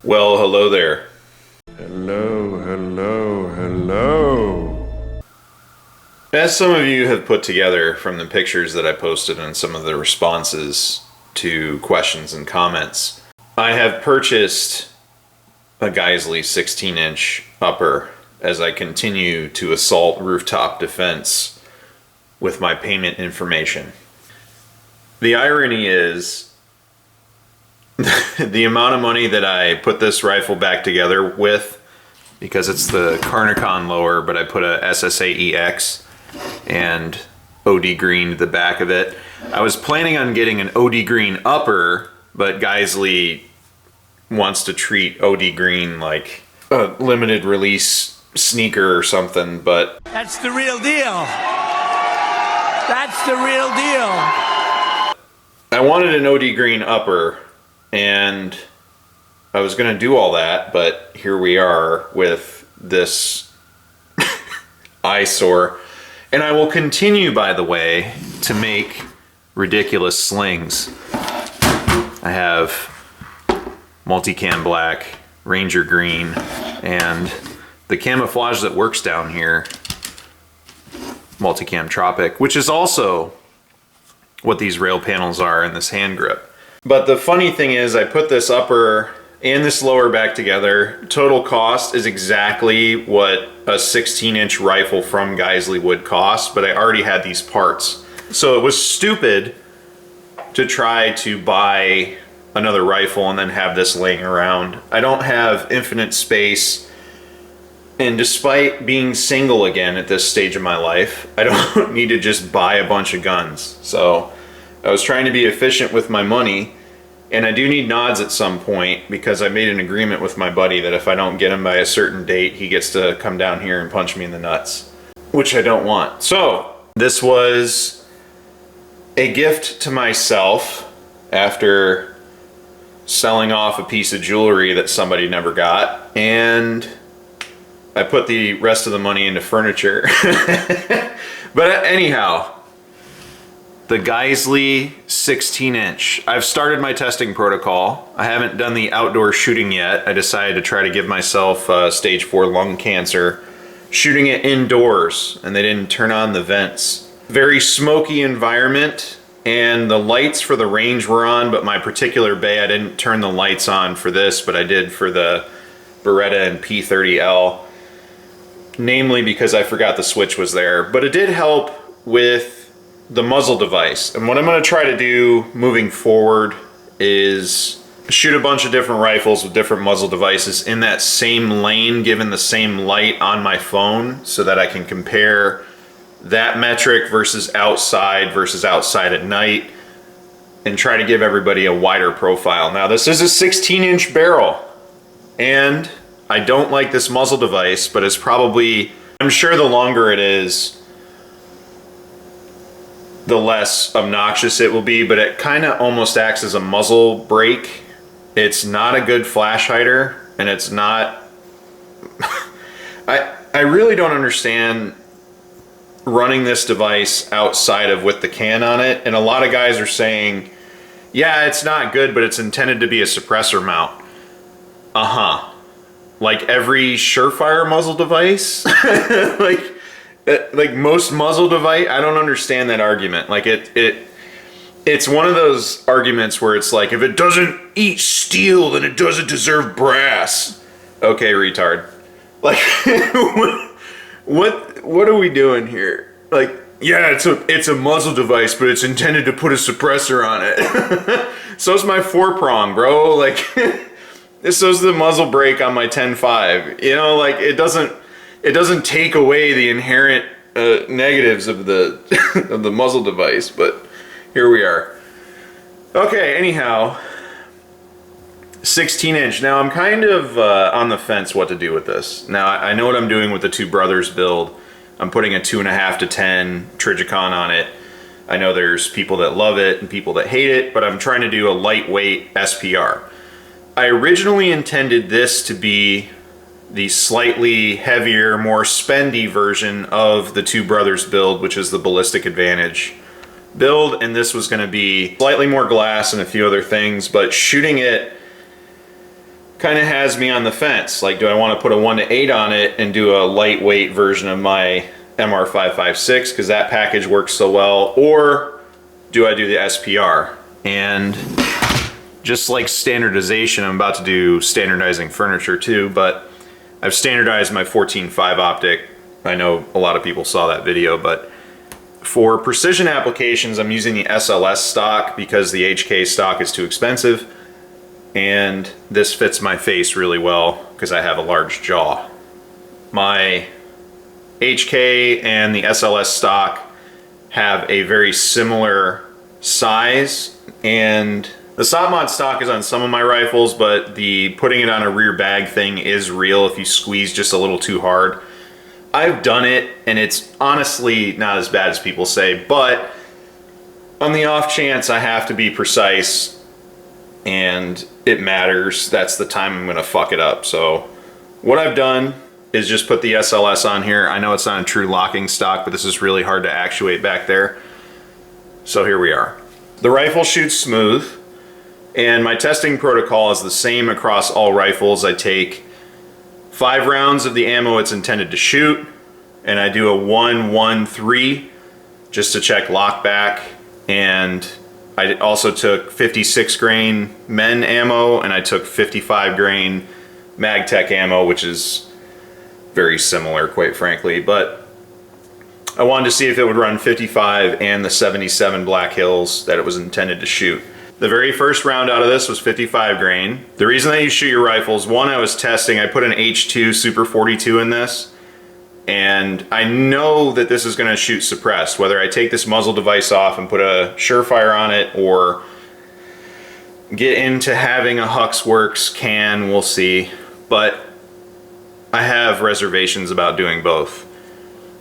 Well, hello there. Hello, hello, hello. As some of you have put together from the pictures that I posted and some of the responses to questions and comments, I have purchased a Geissele 16-inch upper as I continue to assault rooftop defense with my payment information. The irony is the amount of money that I put this rifle back together with, because it's the Carnicon lower, but I put a SSA EX and OD green to the back of it. I was planning on getting an OD green upper, but Geissele wants to treat OD green like a limited release sneaker or something, but that's the real deal. That's the real deal. I wanted an OD green upper, and I was gonna do all that, but here we are with this eyesore. And I will continue, by the way, to make ridiculous slings. I have multicam black, ranger green, and the camouflage that works down here, multicam tropic, which is also what these rail panels are in this hand grip. But the funny thing is, I put this upper and this lower back together. Total cost is exactly what a 16-inch rifle from Geissele would cost, but I already had these parts. So it was stupid to try to buy another rifle and then have this laying around. I don't have infinite space, and despite being single again at this stage of my life, I don't need to just buy a bunch of guns. So I was trying to be efficient with my money, and I do need nods at some point because I made an agreement with my buddy that if I don't get him by a certain date, he gets to come down here and punch me in the nuts, which I don't want. So this was a gift to myself after selling off a piece of jewelry that somebody never got, and I put the rest of the money into furniture. But anyhow, the Geissele 16-inch. I've started my testing protocol. I haven't done the outdoor shooting yet. I decided to try to give myself stage 4 lung cancer, shooting it indoors, and they didn't turn on the vents. Very smoky environment, and the lights for the range were on, but my particular bay, I didn't turn the lights on for this, but I did for the Beretta and P30L, namely because I forgot the switch was there. But it did help with the muzzle device. And what I'm going to try to do moving forward is shoot a bunch of different rifles with different muzzle devices in that same lane, given the same light on my phone, so that I can compare that metric versus outside at night, and try to give everybody a wider profile. Now, this is a 16-inch barrel, and I don't like this muzzle device, but it's probably, I'm sure the longer it is, the less obnoxious it will be, but it kind of almost acts as a muzzle brake. It's not a good flash hider, and it's not... I really don't understand running this device outside of with the can on it, and a lot of guys are saying, yeah, it's not good, but it's intended to be a suppressor mount. Like every Surefire muzzle device? Like most muzzle device, I don't understand that argument. Like it's one of those arguments where it's like, if it doesn't eat steel, then it doesn't deserve brass. Okay, retard. Like, what are we doing here? Like, yeah, it's a muzzle device, but it's intended to put a suppressor on it. So's my 4-prong, bro. Like, so's the muzzle brake on my 10.5. You know, like it doesn't take away the inherent negatives of the of the muzzle device, but here we are. Okay, anyhow, 16-inch. Now I'm kind of on the fence what to do with this. Now I know what I'm doing with the Two Brothers build. I'm putting a 2.5 to 10 Trijicon on it. I know there's people that love it and people that hate it, but I'm trying to do a lightweight SPR. I originally intended this to be the slightly heavier, more spendy version of the Two Brothers build, which is the Ballistic Advantage build, and this was going to be slightly more glass and a few other things, but shooting it kind of has me on the fence. Like, do I want to put a 1-to-8 on it and do a lightweight version of my MR556 because that package works so well, or do I do the SPR? And just like standardization, I'm about to do standardizing furniture too, but I've standardized my 14.5 optic. I know a lot of people saw that video, but for precision applications, I'm using the SLS stock because the HK stock is too expensive, and this fits my face really well because I have a large jaw. My HK and the SLS stock have a very similar size, and the SOP mod stock is on some of my rifles, but the putting it on a rear bag thing is real if you squeeze just a little too hard. I've done it, and it's honestly not as bad as people say, but on the off chance I have to be precise and it matters, that's the time I'm gonna fuck it up. So what I've done is just put the SLS on here. I know it's not a true locking stock, but this is really hard to actuate back there. So here we are. The rifle shoots smooth, and my testing protocol is the same across all rifles. I take 5 rounds of the ammo it's intended to shoot, and I do a 1-1-3 just to check lockback. And I also took 56 grain men ammo, and I took 55 grain MagTech ammo, which is very similar, quite frankly, but I wanted to see if it would run 55 and the 77 Black Hills that it was intended to shoot. The very first round out of this was 55 grain. The reason that you shoot your rifles, one, I was testing, I put an H2 Super 42 in this, and I know that this is going to shoot suppressed. Whether I take this muzzle device off and put a Surefire on it or get into having a Huxworks can, we'll see. But I have reservations about doing both.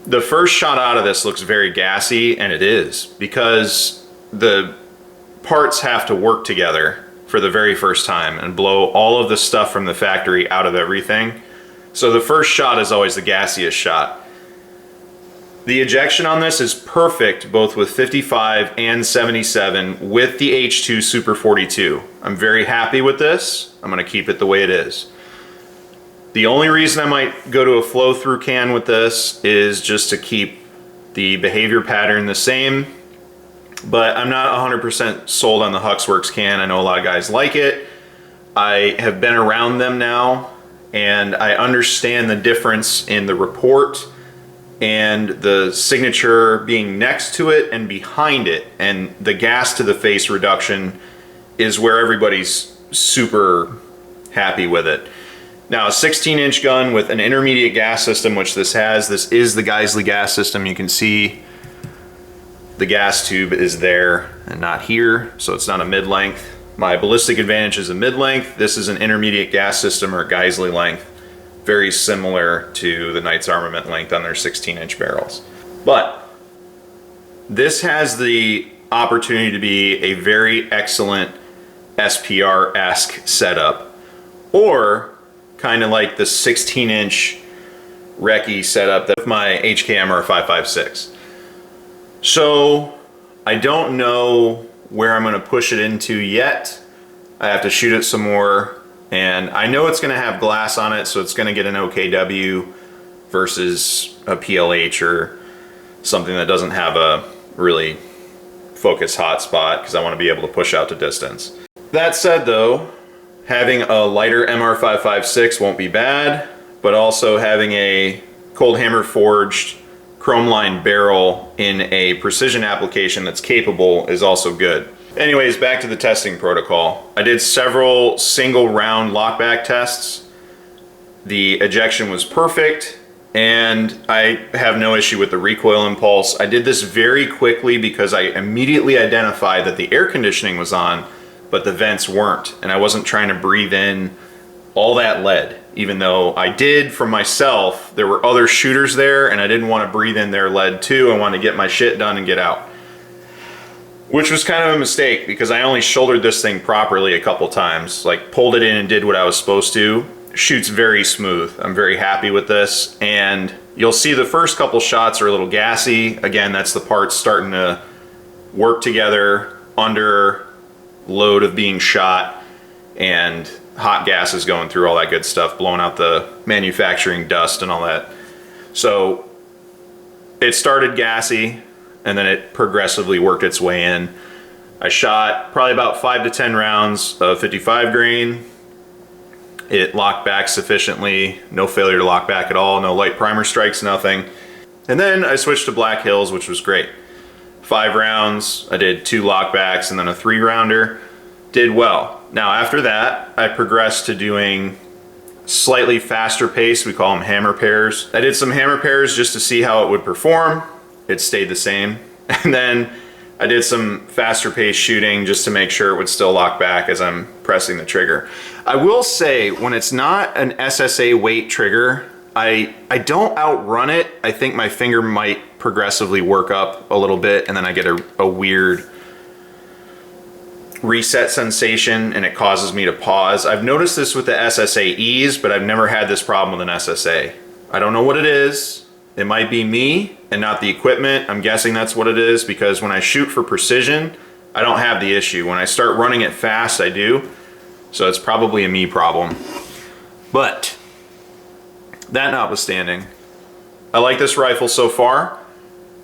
The first shot out of this looks very gassy, and it is, because the parts have to work together for the very first time and blow all of the stuff from the factory out of everything. So the first shot is always the gassiest shot. The ejection on this is perfect both with 55 and 77 with the H2 Super 42. I'm very happy with this. I'm going to keep it the way it is. The only reason I might go to a flow-through can with this is just to keep the behavior pattern the same, but I'm not 100% sold on the Huxworks can. I know a lot of guys like it. I have been around them now, and I understand the difference in the report and the signature being next to it and behind it, and the gas to the face reduction is where everybody's super happy with it. Now, a 16-inch gun with an intermediate gas system, which this has. This is the Geissele gas system. You can see the gas tube is there and not here, so it's not a mid-length. My ballistic advantage is a mid-length. This is an intermediate gas system or Geissele length, very similar to the Knights Armament length on their 16-inch barrels. But this has the opportunity to be a very excellent SPR-esque setup, or kind of like the 16-inch recce setup that my HKMR 556. So I don't know where I'm going to push it into yet. I have to shoot it some more, and I know it's going to have glass on it, so it's going to get an OKW versus a PLH or something that doesn't have a really focused hotspot, because I want to be able to push out to distance. That said though, having a lighter MR556 won't be bad, but also having a cold hammer forged chrome lined barrel in a precision application that's capable is also good. Anyways, back to the testing protocol. I did several single round lockback tests. The ejection was perfect, and I have no issue with the recoil impulse. I did this very quickly because I immediately identified that the air conditioning was on, but the vents weren't, and I wasn't trying to breathe in all that lead. Even though I did for myself, there were other shooters there, and I didn't want to breathe in their lead too. I wanted to get my shit done and get out. Which was kind of a mistake, because I only shouldered this thing properly a couple times, like pulled it in and did what I was supposed to. Shoots very smooth. I'm very happy with this, and you'll see the first couple shots are a little gassy. Again, that's the parts starting to work together under load of being shot, and hot gases going through, all that good stuff, blowing out the manufacturing dust and all that. So it started gassy, and then it progressively worked its way in. I shot probably about 5 to 10 rounds of 55 grain. It locked back sufficiently, no failure to lock back at all, no light primer strikes, nothing. And then I switched to Black Hills, which was great. 5 rounds, I did 2 lockbacks and then a 3-rounder. Did well. Now after that, I progressed to doing slightly faster pace. We call them hammer pairs. I did some hammer pairs just to see how it would perform. It stayed the same. And then I did some faster pace shooting just to make sure it would still lock back as I'm pressing the trigger. I will say, when it's not an SSA weight trigger, I don't outrun it. I think my finger might progressively work up a little bit, and then I get a weird reset sensation, and it causes me to pause. I've noticed this with the SSAEs, but I've never had this problem with an SSA. I don't know what it is. It might be me and not the equipment. I'm guessing that's what it is, because when I shoot for precision, I don't have the issue. When I start running it fast, I do. So it's probably a me problem. But that notwithstanding, I like this rifle so far.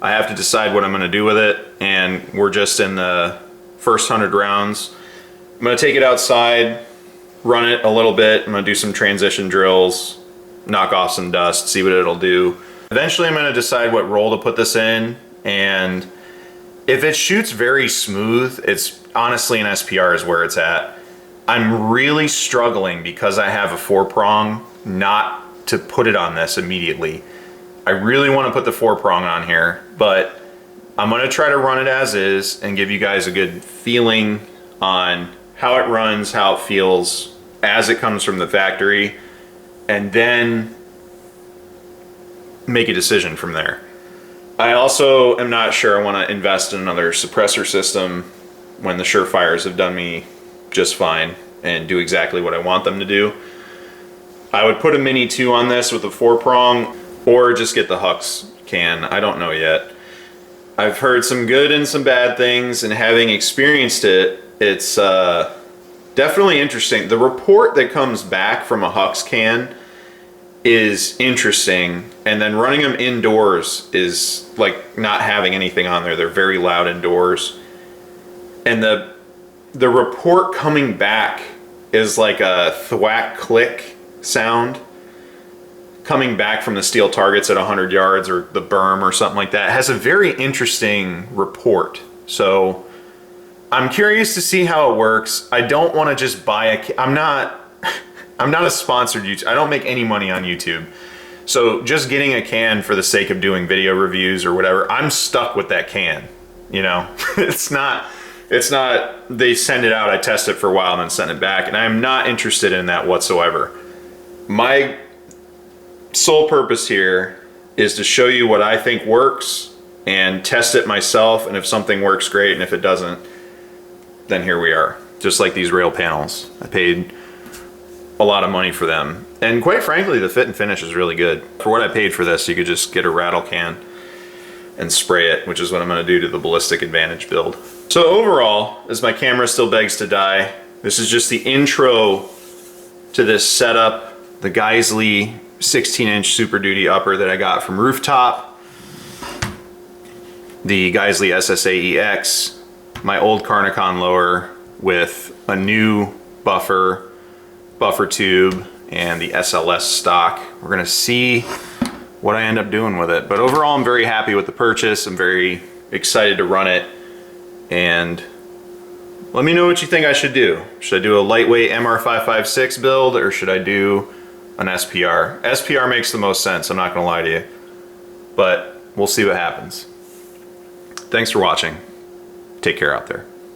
I have to decide what I'm gonna do with it, and we're just in the first 100 rounds. I'm gonna take it outside, run it a little bit. I'm gonna do some transition drills, knock off some dust, see what it'll do. Eventually I'm gonna decide what roll to put this in, and if it shoots very smooth, it's honestly an SPR is where it's at. I'm really struggling because I have a 4-prong not to put it on this immediately. I really want to put the 4-prong on here, but I'm gonna try to run it as is and give you guys a good feeling on how it runs, how it feels as it comes from the factory, and then make a decision from there. I also am not sure I want to invest in another suppressor system when the Surefires have done me just fine and do exactly what I want them to do. I would put a Mini 2 on this with a 4-prong, or just get the Hux can. I don't know yet. I've heard some good and some bad things, and having experienced it, it's definitely interesting. The report that comes back from a Hux can is interesting, and then running them indoors is like not having anything on there. They're very loud indoors, and the report coming back is like a thwack click sound coming back from the steel targets at 100 yards or the berm or something like that. It has a very interesting report. So I'm curious to see how it works. I don't want to just buy I'm not a sponsored YouTube. I don't make any money on YouTube. So just getting a can for the sake of doing video reviews or whatever, I'm stuck with that can. You know, it's not, they send it out, I test it for a while and then send it back. And I'm not interested in that whatsoever. My sole purpose here is to show you what I think works and test it myself. And if something works, great. And if it doesn't, then here we are. Just like these rail panels. I paid a lot of money for them. And quite frankly, the fit and finish is really good. For what I paid for this, you could just get a rattle can and spray it, which is what I'm gonna do to the Ballistic Advantage build. So overall, as my camera still begs to die, this is just the intro to this setup, the Geissele 16-inch Super Duty upper that I got from Rooftop, the Geissele SSAEX, my old Carnicon lower with a new buffer tube, and the SLS stock. We're gonna see what I end up doing with it. But overall, I'm very happy with the purchase. I'm very excited to run it. And let me know what you think I should do. Should I do a lightweight MR556 build, or should I do an SPR? SPR makes the most sense, I'm not gonna lie to you. But we'll see what happens. Thanks for watching. Take care out there.